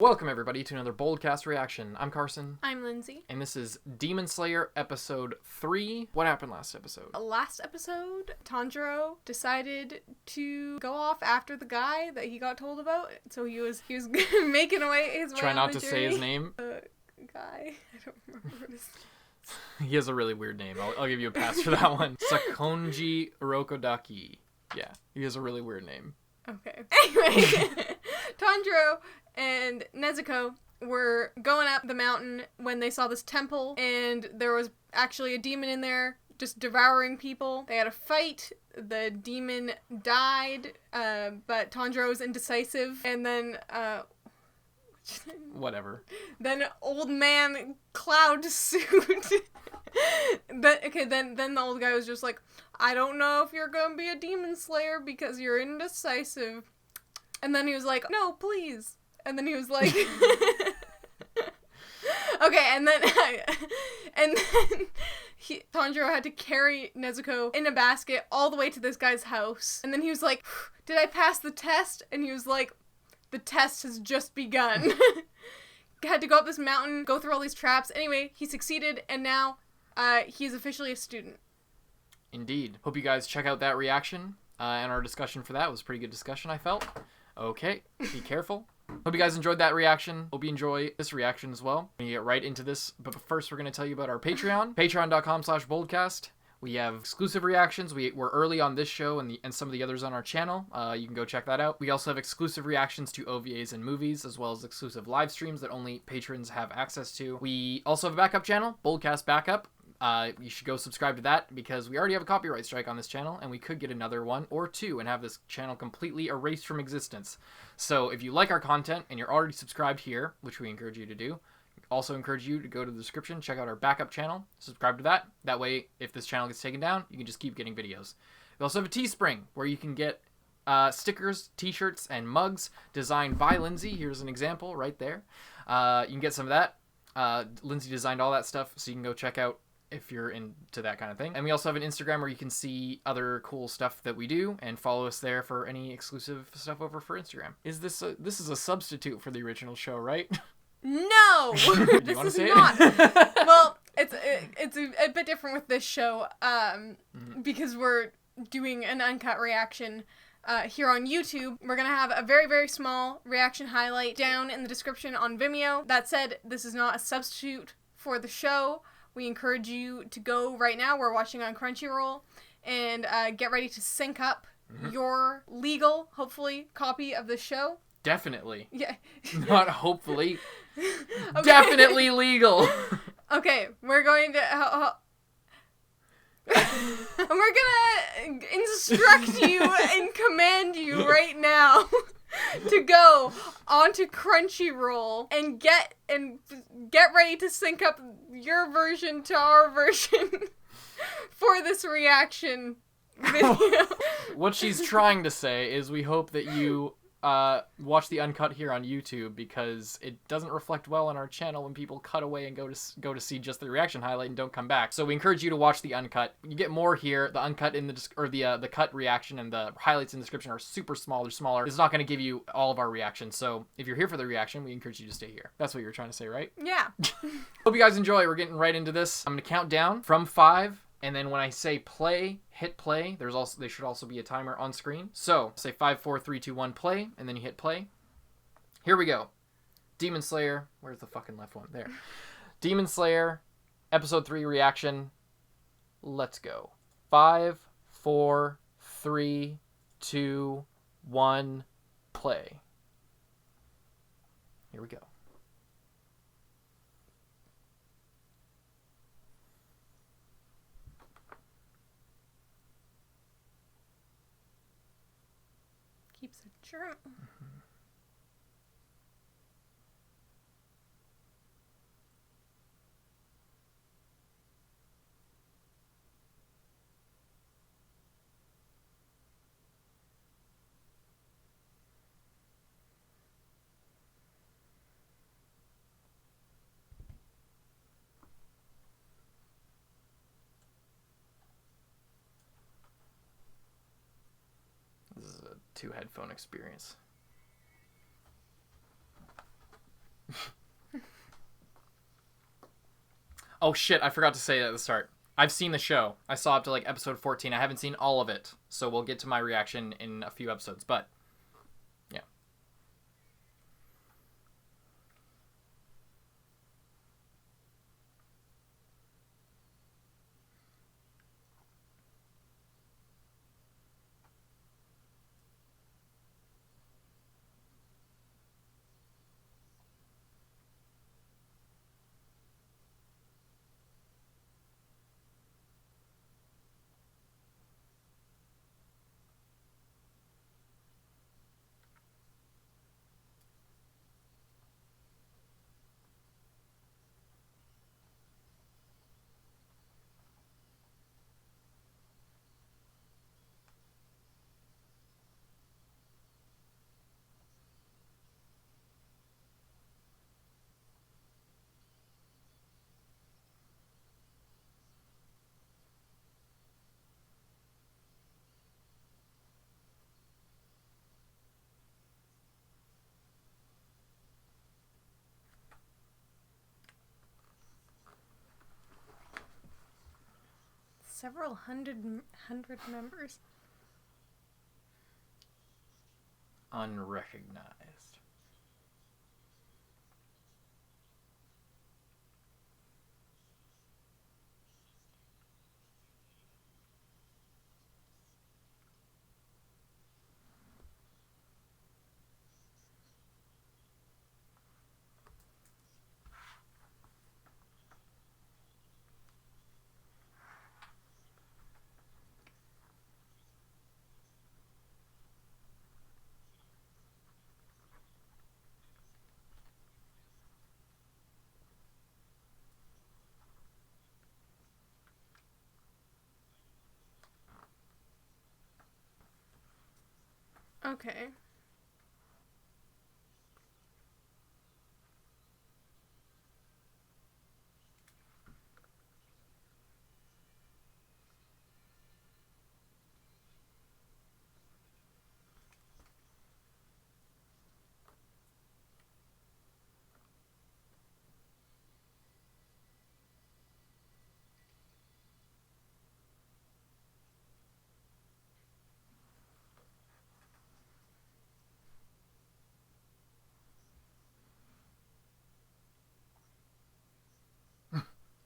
Welcome everybody to another Boldcast reaction. I'm Carson. I'm Lindsay. And this is Demon Slayer episode 3. What happened last episode? Last episode, Tanjiro decided to go off after the guy that he got told about. So he was making his way Try on not the to journey. say his name. Guy. I don't remember what his He has a really weird name. I'll give you a pass for that one. Sakonji Urokodaki. Yeah, he has a really weird name. Okay. Anyway, Tanjiro and Nezuko were going up the mountain when they saw this temple, and there was actually a demon in there just devouring people. They had a fight. The demon died, but Tanjiro was indecisive, and then Whatever. Then old man Cloud suit. Then the old guy was just like, I don't know if you're gonna be a demon slayer because you're indecisive. And then he was like, no, please. And then he was like, okay, and then Tanjiro had to carry Nezuko in a basket all the way to this guy's house. And then he was like, did I pass the test? And he was like, the test has just begun. Had to go up this mountain, go through all these traps. Anyway, he succeeded, and now he's officially a student. Indeed. Hope you guys check out that reaction, and our discussion for that. It was a pretty good discussion, I felt. Okay, be careful. Hope you guys enjoyed that reaction. Hope you enjoy this reaction as well. We're going to get right into this, but first we're going to tell you about our Patreon. Patreon.com/boldcast. We have exclusive reactions. We're early on this show and some of the others on our channel. You can go check that out. We also have exclusive reactions to OVAs and movies, as well as exclusive live streams that only patrons have access to. We also have a backup channel, Boldcast Backup. You should go subscribe to that because we already have a copyright strike on this channel, and we could get another one or two and have this channel completely erased from existence. So if you like our content and you're already subscribed here, which we encourage you to do, also encourage you to go to the description, check out our backup channel, subscribe to that. That way, if this channel gets taken down, you can just keep getting videos. We also have a Teespring where you can get stickers, t-shirts, and mugs designed by Lindsay. Here's an example right there. You can get some of that. Lindsay designed all that stuff, so you can go check out if you're into that kind of thing. And we also have an Instagram where you can see other cool stuff that we do and follow us there for any exclusive stuff over for Instagram. This is a substitute for the original show, right? No! Do you want to say it? Well, it's a bit different with this show, because we're doing an uncut reaction here on YouTube. We're gonna have a very, very small reaction highlight down in the description on Vimeo. That said, this is not a substitute for the show. We encourage you to go right now. We're watching on Crunchyroll, and get ready to sync up your legal, hopefully, copy of the show. Definitely. Yeah. Not hopefully. Okay. Definitely legal. Okay, we're going to... we're gonna instruct you and command you right now to go onto Crunchyroll and get ready to sync up your version to our version for this reaction video. What she's trying to say is we hope that you watch the uncut here on YouTube because it doesn't reflect well on our channel when people cut away and go to see just the reaction highlight and don't come back. So we encourage you to watch the uncut. You get more here. The uncut in the cut reaction and the highlights in the description are super small. They're smaller. It's not going to give you all of our reactions. So if you're here for the reaction, we encourage you to stay here. That's what you're trying to say, right? Yeah. Hope you guys enjoy. We're getting right into this. I'm going to count down from 5. And then when I say play, hit play. There should also be a timer on screen. So say 5, 4, 3, 2, 1, play, and then you hit play. Here we go. Demon Slayer. Where's the fucking left one? There. Demon Slayer, episode 3 reaction. Let's go. 5, 4, 3, 2, 1, play. Here we go. Keeps a journal. This is a 2 headphone experience. Oh shit, I forgot to say at the start. I've seen the show. I saw up to like episode 14. I haven't seen all of it, so we'll get to my reaction in a few episodes, but yeah. Several hundred members. Unrecognized. Okay.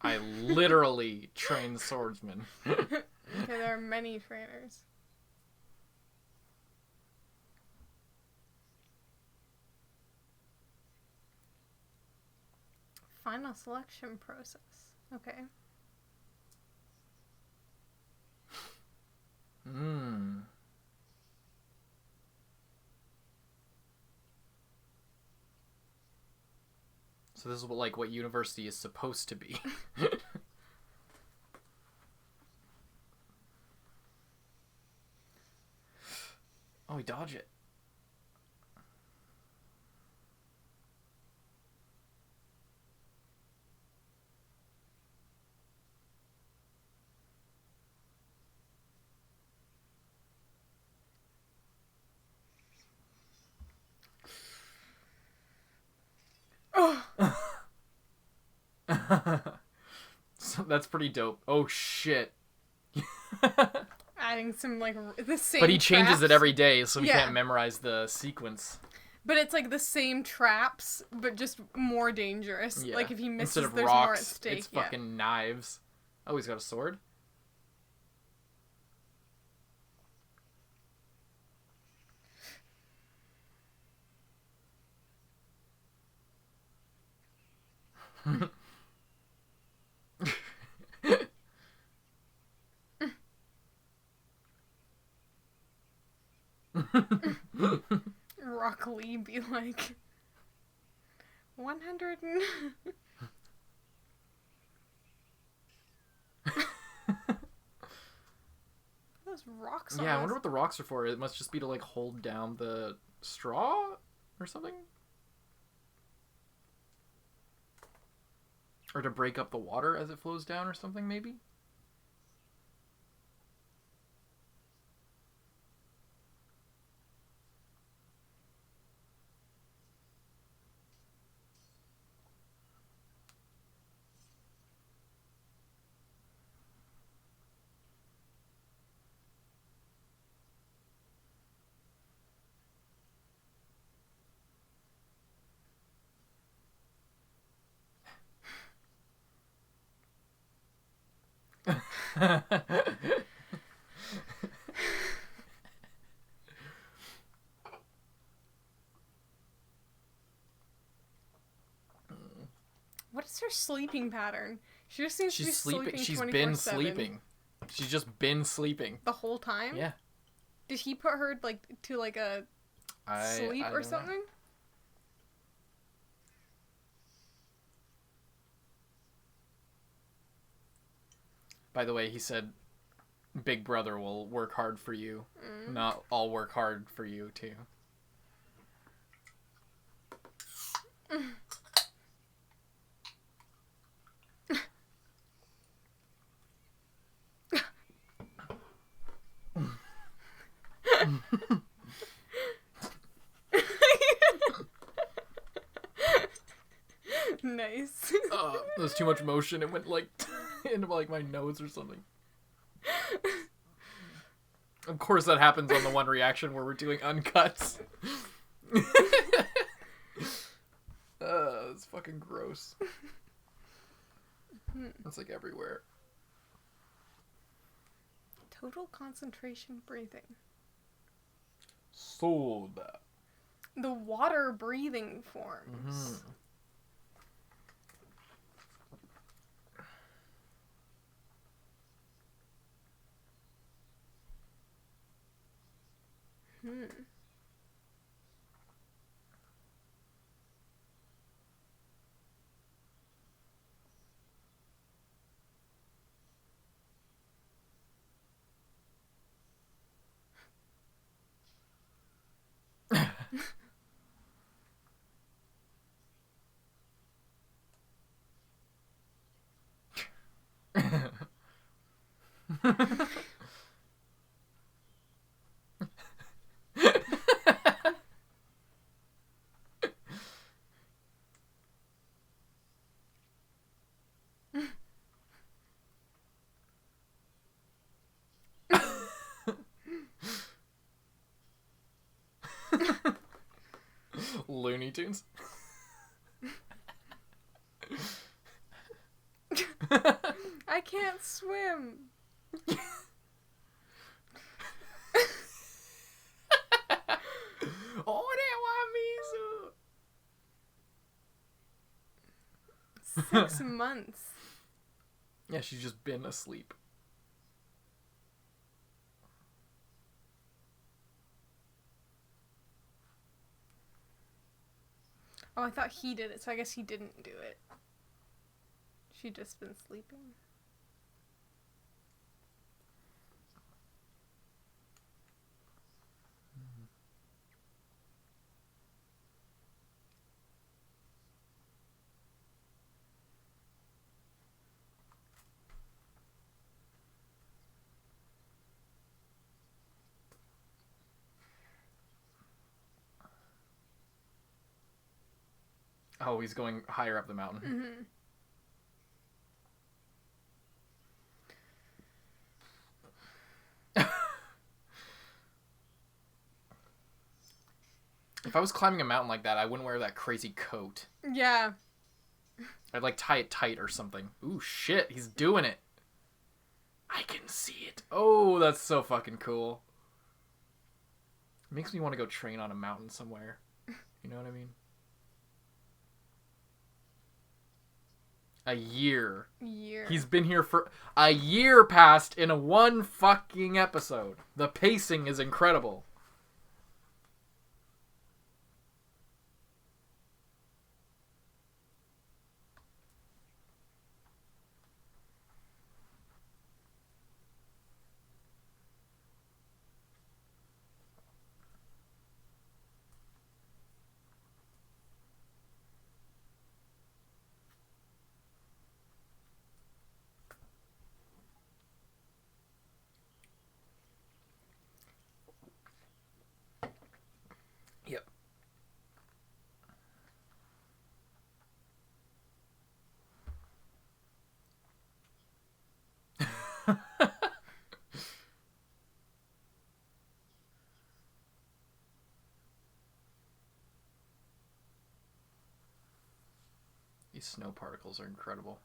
I literally train swordsmen. Okay, there are many trainers. Final selection process. Okay. Hmm. So this is what university is supposed to be. Oh, we dodge it. Oh. So that's pretty dope. Oh shit. Adding some the same. But he changes traps. it every day, so he Yeah. can't memorize the sequence. But it's like the same traps, but just more dangerous. Yeah. Like if he misses, Instead of there's rocks, more at stake. it's fucking knives. Oh, he's got a sword? Rock Lee be like 100 and... Those rocks on Yeah, I us. wonder what the rocks are for. It must just be to hold down the straw or something? Or to break up the water as it flows down or something, maybe? What is her sleeping pattern? She just seems to be sleeping. She's 24/7. been sleeping. She's just been sleeping. The whole time? Yeah. Did he put her, like, to, like, a sleep or something? Know. By the way, he said Big Brother will work hard for you. Not I'll work hard for you, too. Nice. There was too much motion. It went like into like my nose or something. Of course, that happens on the one reaction where we're doing uncuts. It's fucking gross. It's like everywhere. Total concentration breathing. Soda. The water breathing forms. Looney Tunes. I can't swim. Oh, that why me so? 6 months. Yeah, she's just been asleep. Oh, I thought he did it, so I guess he didn't do it. She'd just been sleeping. Oh, he's going higher up the mountain. If I was climbing a mountain like that, I wouldn't wear that crazy coat. Yeah. I'd like tie it tight or something. Ooh, shit, he's doing it. I can see it. Oh, that's so fucking cool. It makes me want to go train on a mountain somewhere. You know what I mean? A year. He's been here for a year past in a one fucking episode. The pacing is incredible. Yep. These snow particles are incredible.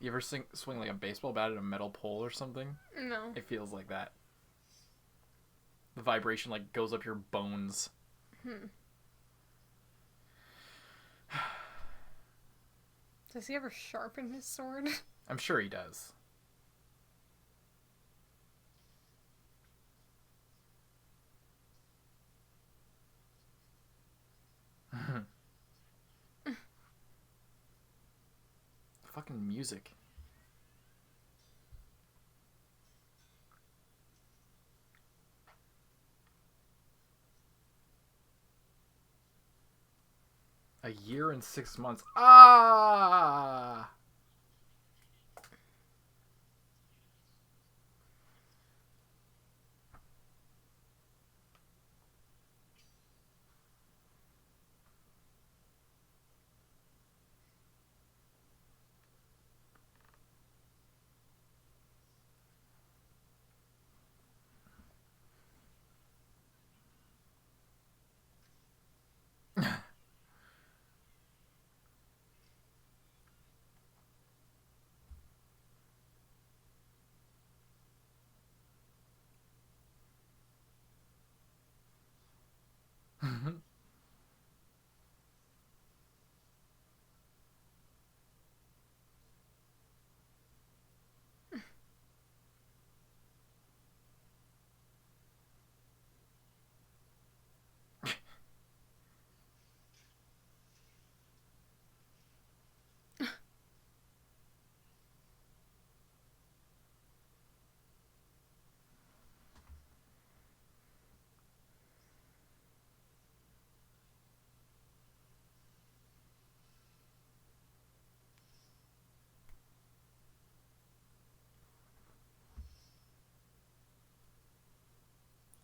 You ever swing like a baseball bat at a metal pole or something? No. It feels like that. The vibration like goes up your bones. Does he ever sharpen his sword? I'm sure he does. Fucking music. A year and 6 months. Ah!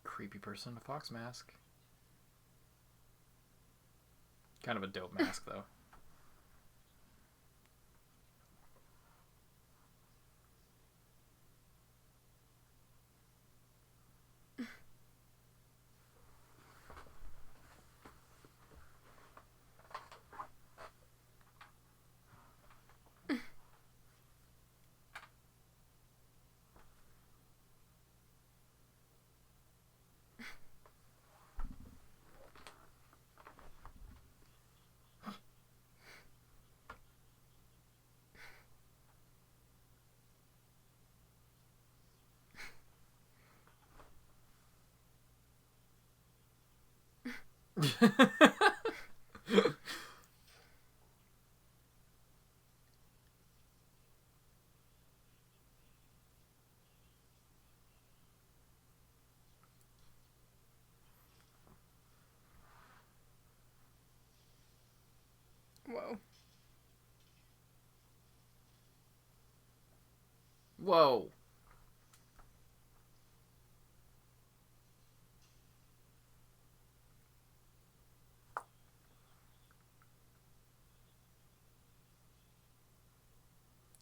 Creepy person in a fox mask. Kind of a dope mask, though. Whoa. Whoa.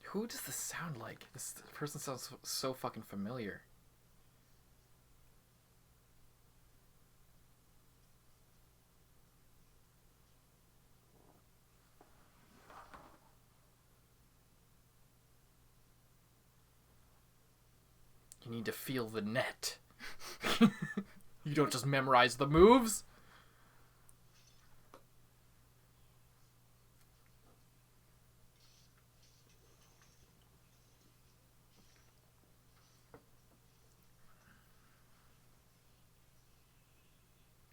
Who does this sound like? This person sounds so fucking familiar. You need to feel the net. You don't just memorize the moves.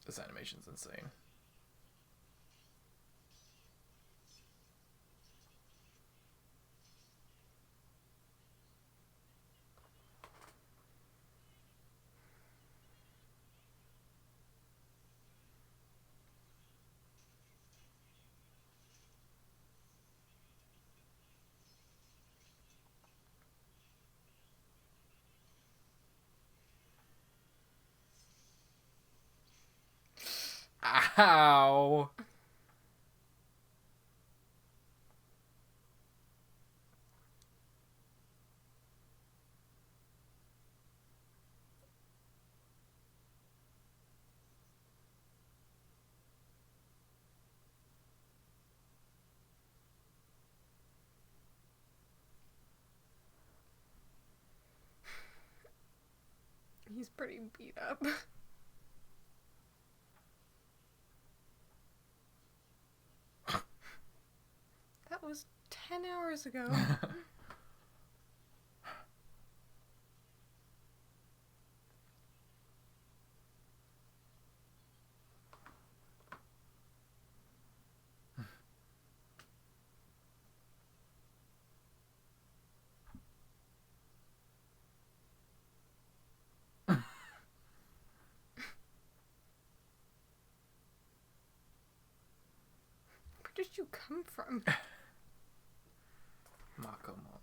This animation's insane. Ow. He's pretty beat up. That was 10 hours ago. Where did you come from? Makomo.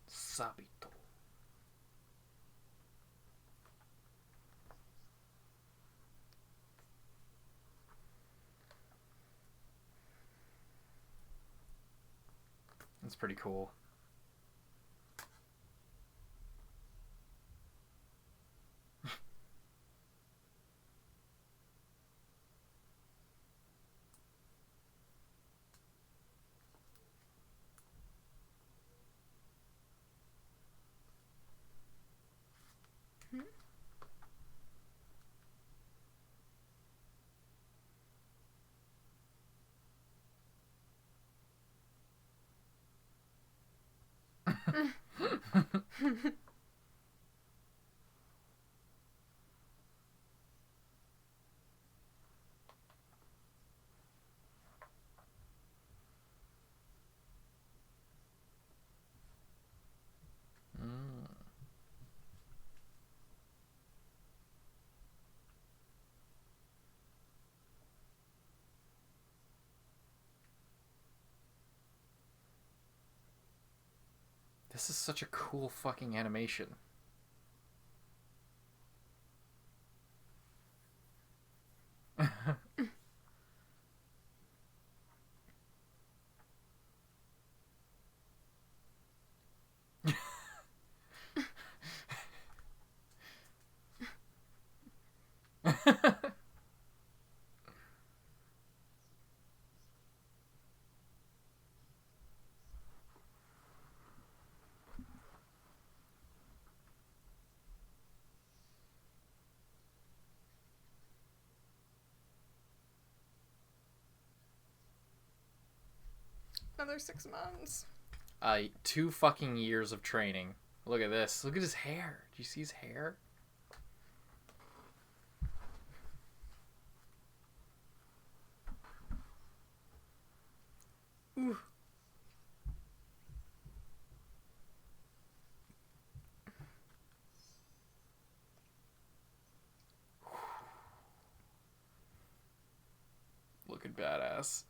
Sabito. That's pretty cool. This is such a cool fucking animation. Another 6 months. 2 fucking years of training. Look at this. Look at his hair. Do you see his hair? Ooh. Looking badass.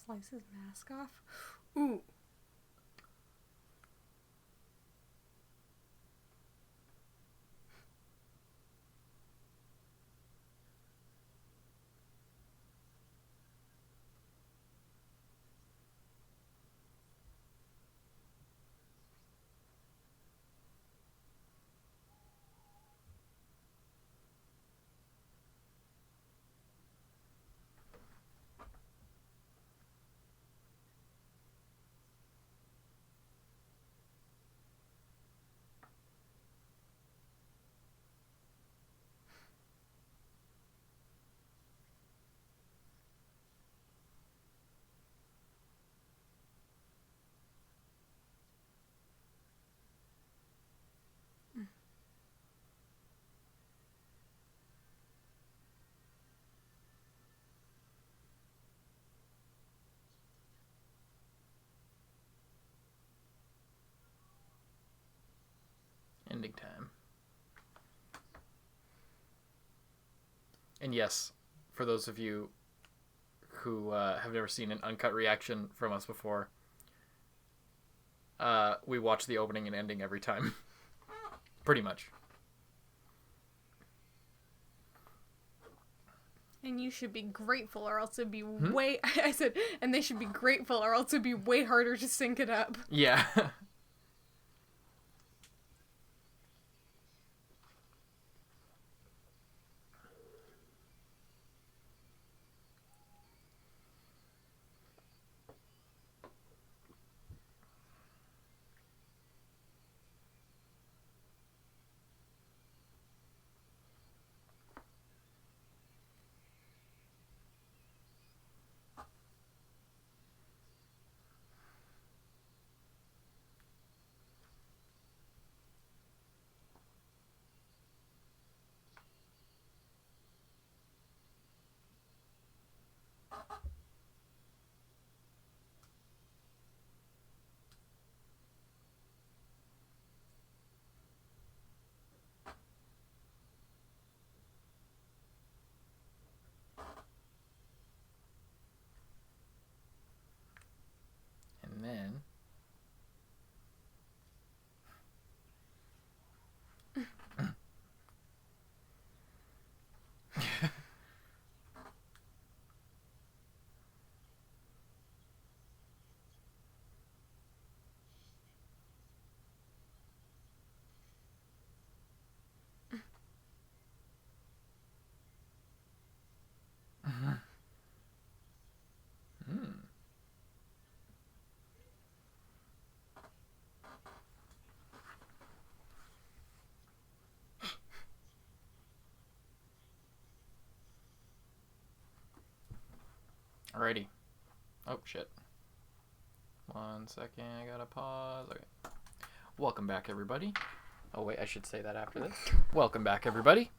Slice his mask off. Ooh. Ending time. And yes, for those of you who have never seen an uncut reaction from us before, we watch the opening and ending every time. Pretty much. And you should be grateful, or else it'd be way... I said, and they should be grateful, or else it'd be way harder to sync it up. Yeah. And then... Alrighty. Oh, shit. 1 second, I gotta pause. Okay. Welcome back, everybody. Oh, wait, I should say that after this. Welcome back, everybody.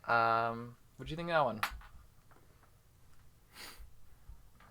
What'd you think of that one?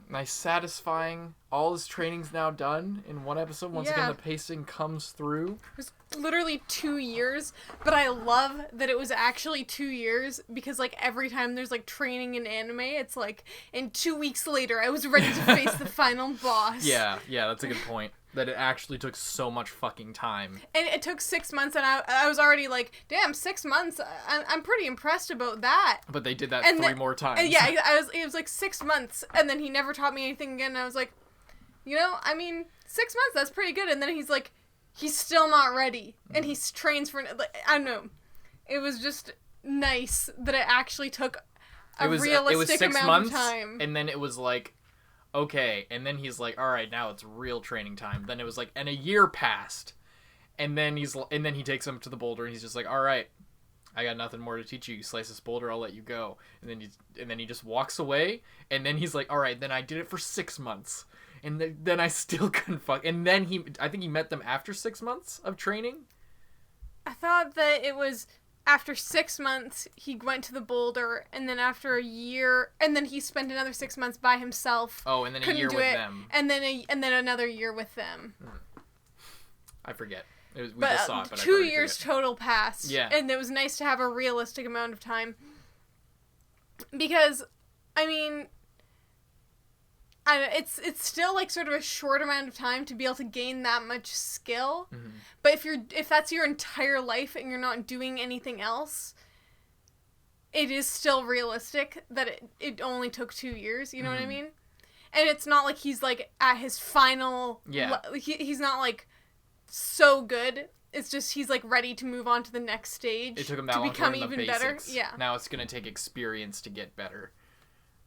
Nice, satisfying. All his training's now done in one episode. Once again, the pacing comes through. It was literally 2 years, but I love that it was actually 2 years, because, like, every time there's, like, training in anime, it's like, and 2 weeks later, I was ready to face the final boss. Yeah, that's a good point. That it actually took so much fucking time. And it took 6 months, and I was already like, damn, 6 months, I'm pretty impressed about that. But they did that 3 more times. And yeah, it was like 6 months, and then he never taught me anything again, and I was like, you know, I mean, 6 months, that's pretty good. And then he's like, he's still not ready, and he trains for, like, I don't know. It was just nice that it actually took realistic amount of time. And then it was like, okay, and then he's like, all right, now it's real training time. Then it was like, and a year passed, and then he takes him to the boulder, and he's just like, all right, I got nothing more to teach you. You slice this boulder, I'll let you go. And then he just walks away, and then he's like, all right, then I did it for 6 months, and then I still couldn't fuck. And then I think he met them after 6 months of training. I thought that it was after 6 months, he went to the boulder, and then after a year, and then he spent another 6 months by himself. Oh, and then a year with them. And then another year with them. I forget. We just saw it, but 2 years total passed. Yeah. And it was nice to have a realistic amount of time. Because, I mean, it's still like sort of a short amount of time to be able to gain that much skill. Mm-hmm. But if that's your entire life and you're not doing anything else, it is still realistic that it only took 2 years. You know what I mean? And it's not like he's like at his final. Yeah. He's not like so good. It's just he's like ready to move on to the next stage. It took him that to long become to learn the even basics. better. Yeah. Now it's gonna take experience to get better.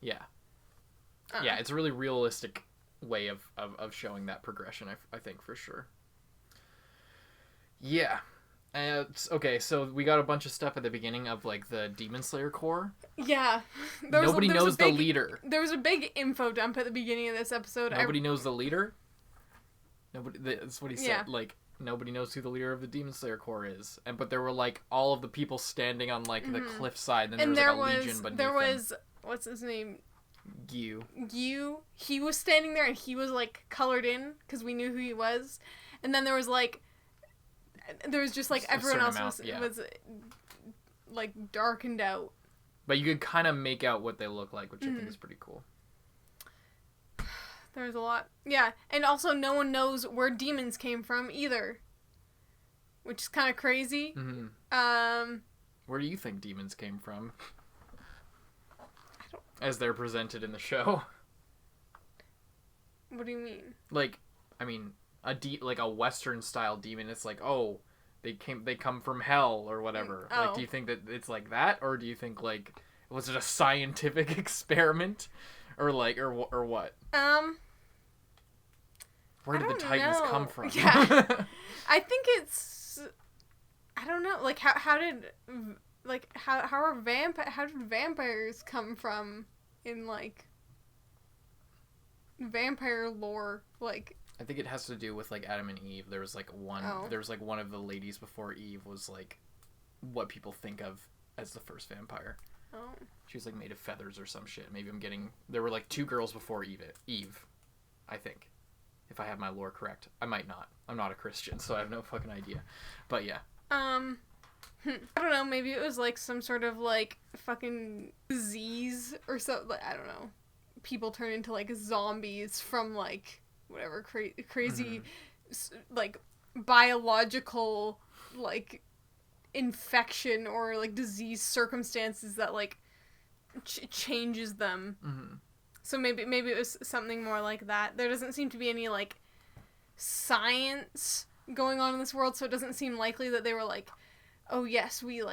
Yeah. Yeah, it's a really realistic way of showing that progression, I think, for sure. Yeah. Okay, so we got a bunch of stuff at the beginning of, like, the Demon Slayer Corps. Yeah. Nobody knows the leader. There was a big info dump at the beginning of this episode. Nobody knows the leader? That's what he said. Like, nobody knows who the leader of the Demon Slayer Corps is. But there were, like, all of the people standing on, like, the cliffside, and then there was, like, a legion beneath there was, what's his name? Gyu. He was standing there, and he was, like, colored in, because we knew who he was. And then there was, like, everyone else was, like, darkened out. But you could kind of make out what they look like, which I think is pretty cool. There's a lot. Yeah, and also no one knows where demons came from either. Which is kind of crazy. Mm-hmm. Where do you think demons came from? As they're presented in the show. What do you mean? Like, I mean, like a Western style demon. It's like, oh, they come from hell or whatever. Oh. Like, do you think that it's like that, or do you think like was it a scientific experiment, or like or what? Where did the Titans come from? Yeah, I think it's. I don't know. Like how did vampires come from in like vampire lore? Like I think it has to do with like Adam and Eve. There was like one of the ladies before Eve was like what people think of as the first vampire. Oh. She was like made of feathers or some shit. Maybe I'm getting there were like 2 girls before Eve, I think. If I have my lore correct. I might not. I'm not a Christian, so I have no fucking idea. But yeah. I don't know, maybe it was like some sort of like fucking disease or something. Like, I don't know. People turn into like zombies from like whatever crazy like biological like infection or like disease circumstances that like changes them. Mm-hmm. So maybe it was something more like that. There doesn't seem to be any like science going on in this world, so it doesn't seem likely that they were like, oh yes, we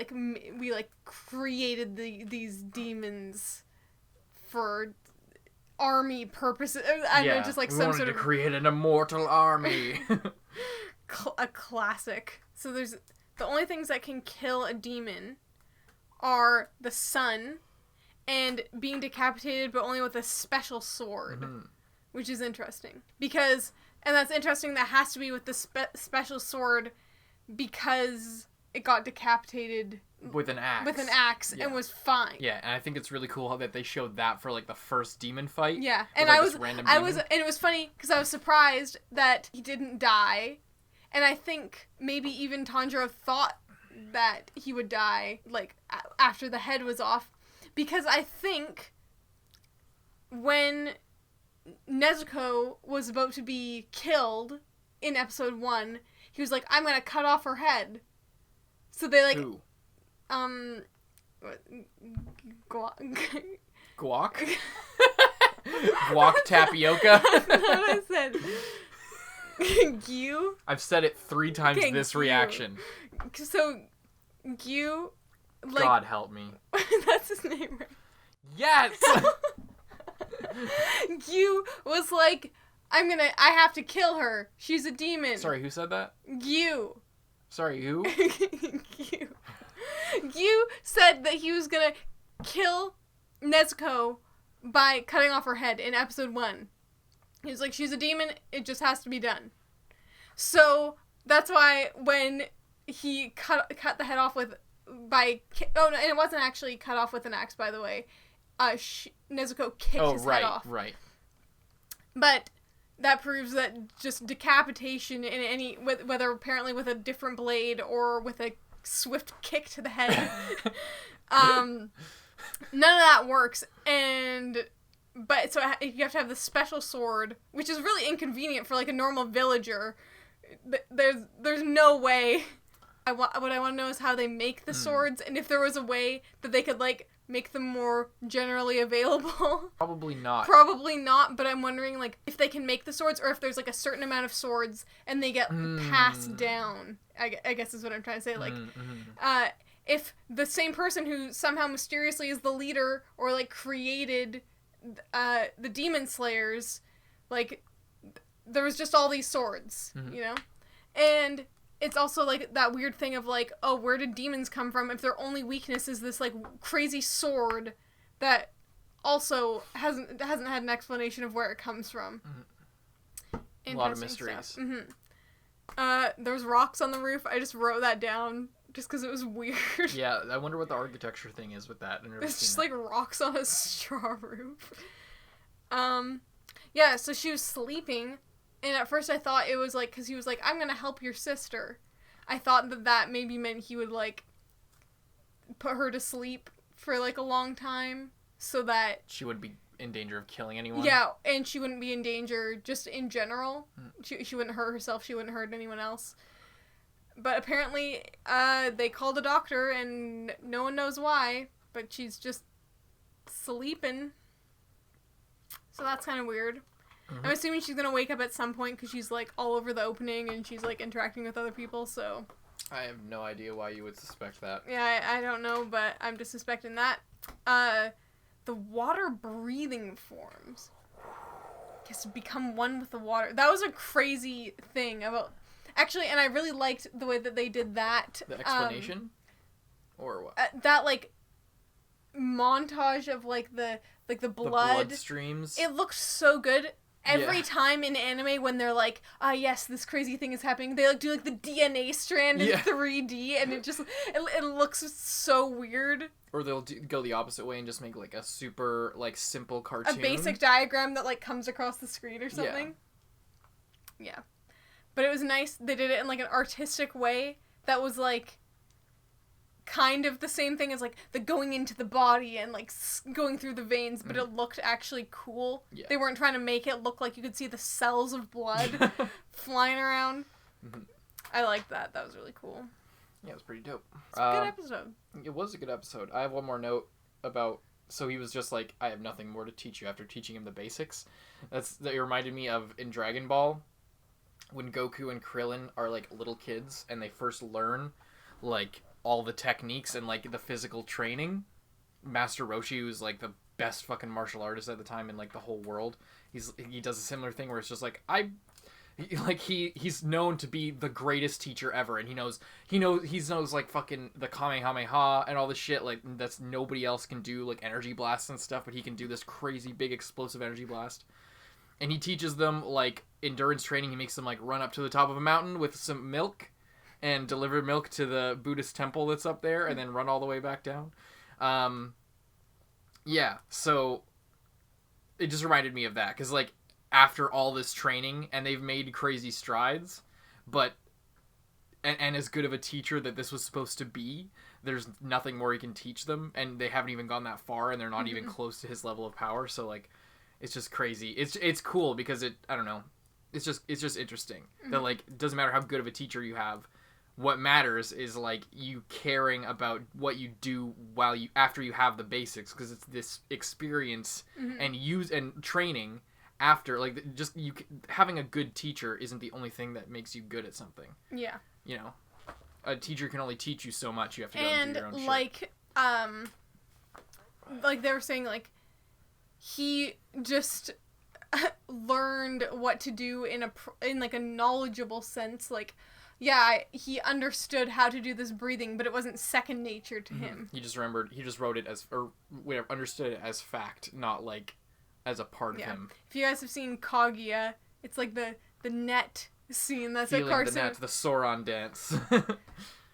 created these demons for army purposes. I don't know, just like some sort of create an immortal army. A classic. So there's the only things that can kill a demon are the sun and being decapitated, but only with a special sword, which is interesting because. And that's interesting. That has to be with the special sword because it got decapitated with an axe. And was fine. Yeah, and I think it's really cool that they showed that for like the first demon fight. Yeah, and and it was funny because I was surprised that he didn't die, and I think maybe even Tanjiro thought that he would die like after the head was off, because I think when Nezuko was about to be killed in episode 1, he was like, I'm gonna cut off her head. So they like Who? Guac? Guac tapioca? That's not what I said. Gyu? I've said it 3 times this Gyu. reaction. So Gyu, like, God help me. That's his name, right? Yes! Gyu was like, I have to kill her. She's a demon. Sorry, who said that? Gyu. Sorry, who? Gyu. Gyu said that he was gonna kill Nezuko by cutting off her head in episode 1. He was like, she's a demon, it just has to be done. So, that's why when he cut the head off and it wasn't actually cut off with an axe, by the way. Nezuko kicked his head off. Right. But that proves that just decapitation in any, whether apparently with a different blade or with a swift kick to the head, none of that works. But so you have to have the special sword, which is really inconvenient for like a normal villager. There's no way. What I want to know is how they make the swords, and if there was a way that they could like make them more generally available. Probably not. But I'm wondering like if they can make the swords, or if there's like a certain amount of swords and they get passed down. I guess is what I'm trying to say. Like, if the same person who somehow mysteriously is the leader or like created the demon slayers, like there was just all these swords, you know, and. It's also, like, that weird thing of, like, oh, where did demons come from if their only weakness is this, like, crazy sword that also hasn't had an explanation of where it comes from. A lot of mysteries. There's rocks on the roof. I just wrote that down just because it was weird. Yeah, I wonder what the architecture thing is with that. It's just, like, rocks on a straw roof. Yeah, so she was sleeping. And at first I thought it was, like, because he was like, I'm going to help your sister. I thought that maybe meant he would, like, put her to sleep for like a long time so that She would be in danger of killing anyone. Yeah, and she wouldn't be in danger just in general. She wouldn't hurt herself, she wouldn't hurt anyone else. But apparently, they called a doctor and no one knows why, but she's just sleeping. So that's kind of weird. I'm assuming she's gonna wake up at some point because she's like all over the opening and she's like interacting with other people, so. I have no idea why you would suspect that. Yeah, I don't know, but I'm just suspecting that. The water breathing forms. Has to become one with the water. That was a crazy thing about. Actually, and I really liked the way that they did that. The explanation? Or what? That, like, montage of, like, the blood. The blood streams. It looked so good. Every time in anime when they're like, yes, this crazy thing is happening, they like do like the DNA strand in 3D, and it looks so weird. Or they'll go the opposite way and just make like a super like simple cartoon. A basic diagram that like comes across the screen or something. Yeah. But it was nice. They did it in like an artistic way that was like kind of the same thing as like the going into the body and like going through the veins, but it looked actually cool. Yeah. They weren't trying to make it look like you could see the cells of blood flying around. I liked that. That was really cool. Yeah, it was pretty dope. It's a good episode. It was a good episode. I have one more note about. So he was just like, I have nothing more to teach you after teaching him the basics. That reminded me of in Dragon Ball when Goku and Krillin are like little kids and they first learn like all the techniques and like the physical training. Master Roshi, who's like the best fucking martial artist at the time in like the whole world, he does a similar thing where it's just like he's known to be the greatest teacher ever, and he knows like fucking the Kamehameha and all this shit like that's nobody else can do, like energy blasts and stuff, but he can do this crazy big explosive energy blast. And he teaches them like endurance training. He makes them like run up to the top of a mountain with some milk and deliver milk to the Buddhist temple that's up there, and then run all the way back down. Yeah, so it just reminded me of that, because like after all this training, and they've made crazy strides, but and as good of a teacher that this was supposed to be, there's nothing more he can teach them, and they haven't even gone that far, and they're not even close to his level of power. So like, it's just crazy. It's cool because I don't know. It's just interesting that like it doesn't matter how good of a teacher you have. What matters is like you caring about what you do after you have the basics, because it's this experience and training after, like, just having a good teacher isn't the only thing that makes you good at something. Yeah. You know, a teacher can only teach you so much. You have to go and do your own shit. And like they were saying, like he just learned what to do in like a knowledgeable sense, like. Yeah, he understood how to do this breathing, but it wasn't second nature to him. He just wrote it as, or whatever, understood it as fact, not like as a part of him. If you guys have seen Kaguya, it's like the net scene. That's Feeling a cartoon. The net, the Sauron dance.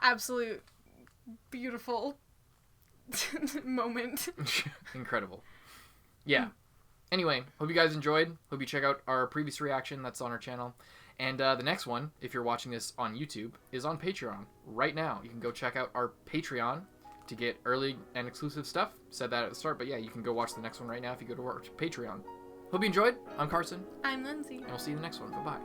Absolute beautiful moment. Incredible. Yeah. Anyway, hope you guys enjoyed. Hope you check out our previous reaction that's on our channel. And the next one, if you're watching this on YouTube, is on Patreon right now. You can go check out our Patreon to get early and exclusive stuff. Said that at the start, but yeah, you can go watch the next one right now if you go to our Patreon. Hope you enjoyed. I'm Carson. I'm Lindsay. And we'll see you in the next one. Bye-bye.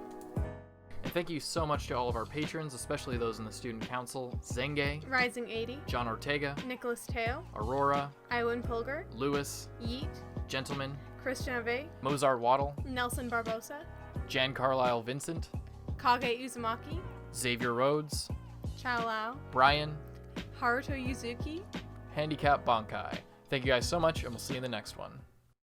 And thank you so much to all of our patrons, especially those in the Student Council: Zenge, Rising 80, John Ortega, Nicholas Teo, Aurora, Iwan Pilger, Lewis, Yeet, Gentleman, Christian Ave, Mozart Waddle, Nelson Barbosa, Jan Carlisle Vincent, Kage Uzumaki, Xavier Rhodes, Chao Lao, Brian, Haruto Yuzuki, Handicap Bankai. Thank you guys so much, and we'll see you in the next one.